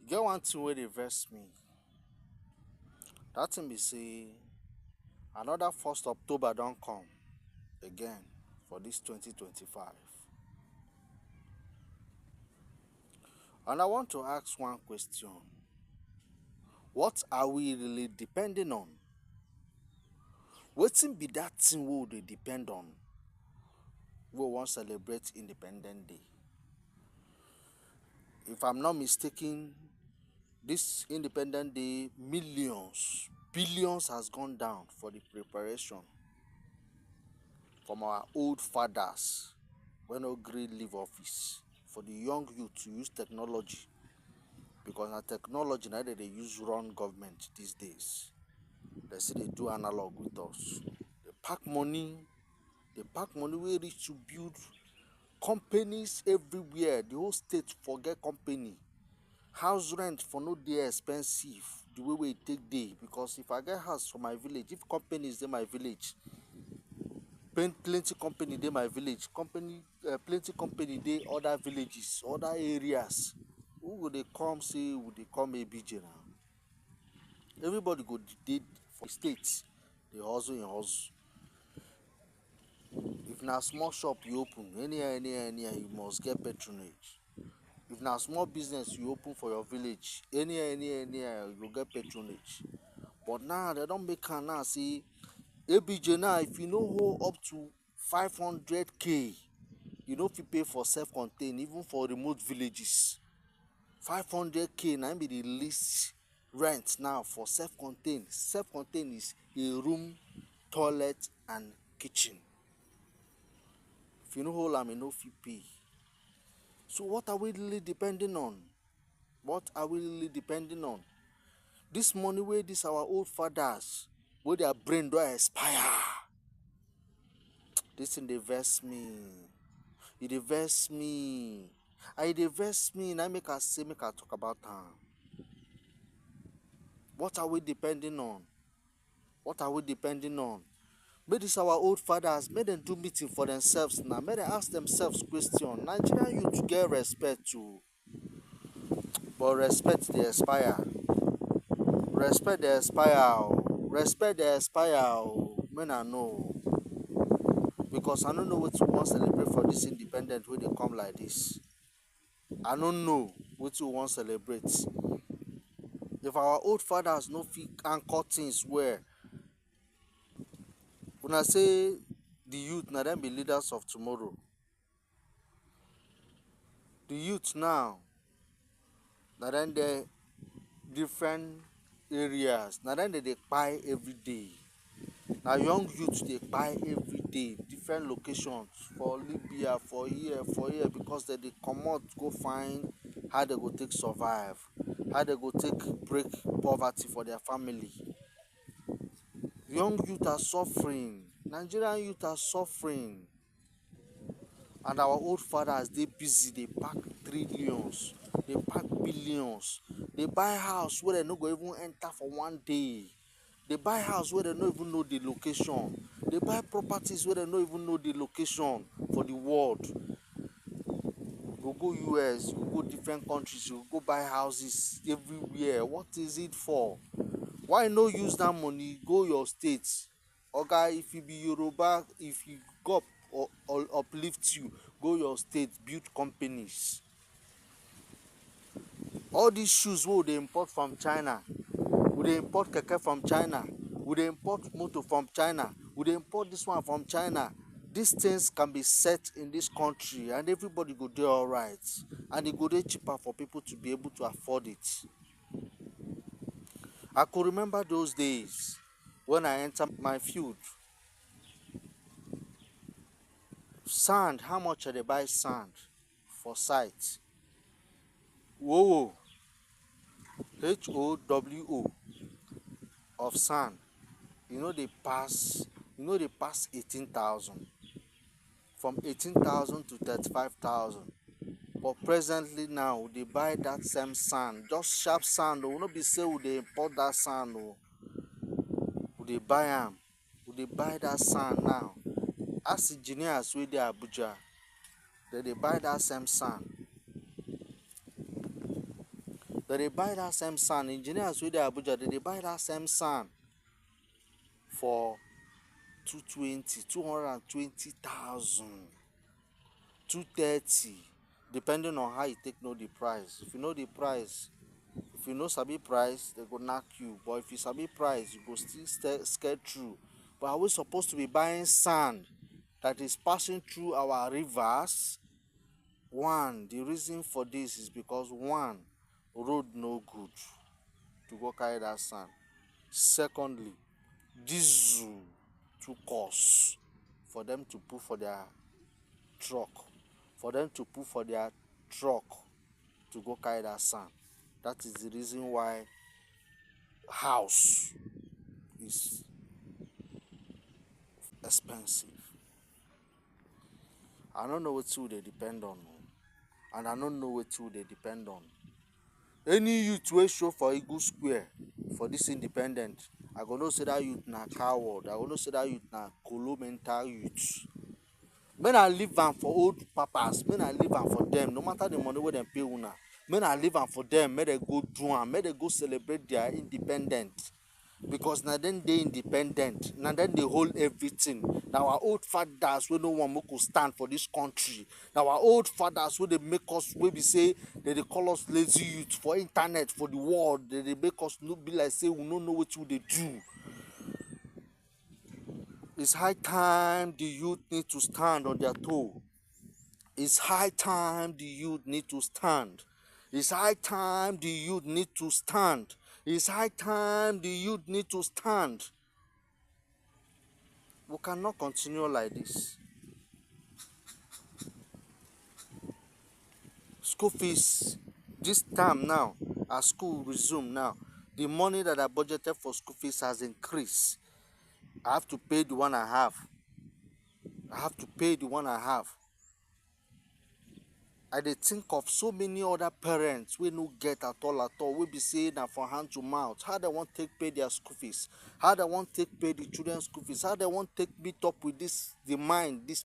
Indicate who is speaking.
Speaker 1: Get one thing wey dey vex me. Dat thing be say another 1st October don come again for dis 2025. And I want to ask one question. What are we really depending on? Wetin be dat thing wey we dey depend on wey we wan celebrate Independence Day? If I'm not mistaken, this Independence Day, millions, billions has gone down for the preparation from our old fathers wey no gree leave office, for the young youth to use technology, because na technology na dem dey use run government these days. Dem still dey do analog with us. Dey pack money wey reach to build companies everywhere. The whole state forget company. House rent for no dey expensive the way wey e take dey, because if I get house for my village, if companies dey my village, plenty company dey my village, plenty company dey other villages, other areas, who go dey come say we dey come ABJ now? Everybody go dey for state dey hustle im hustle. If na small shop you open, anyhow you must get patronage. If na small business you open for your village, anyhow you go get patronage. But now dem don make am now say ABJ now, if you no hold up to 500k, you no fit pay for self-contained, even for remote villages. 500k na im be the least rent now for self-contained. Self-contained is a room, toilet and kitchen. If you no hold am, you no fit pay. So what are we really depending on? What are we really depending on? This money wey this our old fathers, wey their brain don expire, this thing dey vex me. E dey vex me. And e dey vex me, na make I say make I talk about am. What are we depending on? What are we depending on? Make this our old fathers, make dem do meeting for themselves now. Make dem ask themselves question. Nigerian youth get respect too, but respect dey expire. Respect dey expire o. Respect dey expire o. Make una know. Because I no know wetin we wan celebrate for this independence wey dey come like this. I no know wetin we wan celebrate. If our old fathers no fit anchor things well, una say the youth na dem be leaders of tomorrow. The youth now, na dem dey different areas, na dem dey kpai every day. Na young youth dey kpai every day, different locations, for Libya, for here, because dem dey comot go find how dem go take survive, how dem go take break poverty for their family. Young youth are suffering. Nigerian youth are suffering. And our old fathers dey busy, dey pack trillions, dey pack billions, dey buy house wey dem no go even enter for one day. Dey buy house wey dem no even know the location. Dey buy properties wey dem no even know the location for the world. You go US, you go different countries, you go buy houses everywhere. What is it for? Why no use that money go your state? Oga, if you be Yoruba, if you God or uplift you, go your state, build companies. All these shoes wey we dey import from China, we dey import keke from China, we dey import motor from China, we dey import this one from China. These things can be set in this country and everybody go dey alright, and e go dey cheaper for people to be able to afford it. I could remember those days when I enter my field. Sand, how much I dey buy sand for site? Howo, HOWO of sand, e no dey pass 18,000. From 18,000 to 35,000. But presently now, we dey buy that same sand, just sharp sand o. No be say we dey import that sand o. We dey buy am. We dey buy that sand now. Ask engineers wey dey Abuja, dem dey buy that same sand. They buy that same sand. Engineers with the Abuja, they buy that same sand for 220,000, 230, depending on how you take know the price. If you know the price, if you know sabi price, they go knock you. But if you sabi price, you go still scared through. But are we supposed to be buying sand that is passing through our rivers? One, the reason for this is because one, road no good to go carry that sand. Secondly, diesel too cost for them to put for their truck, to go carry that sand. That is the reason why house is expensive. I don't know what two they depend on, and I don't know what two they depend on. Any youth wey show for Eagle Square for this independent, I go know say that youth na coward. I go know say that youth na kolo mental youth. When I leave am for old papas, when I leave am for them, no matter the money wey dem pay una, when I leave am for them, make dem go do am, make dem go celebrate their independent. Because na dem dey independent, na dem dey hold everything. Na our old fathers wey no wan make us stand for this country. Na our old fathers wey dey make us, wey be say they dey call us lazy youth for internet, for the world. They dey make us no be like say we no know wetin we dey do. It's high time the youth need to stand on their toe. It's high time the youth need to stand. It's high time the youth need to stand. It's high time the youth need to stand. We cannot continue like this. School fees, this time now, as school resume now, the money that I budgeted for school fees has increased. I have to pay the one I have. I dey think of so many other parents wey no get at all, wey be say na for hand to mouth. How they wan take pay their school fees? How they wan take pay the children school fees? How they wan take meet up with this, the mind, this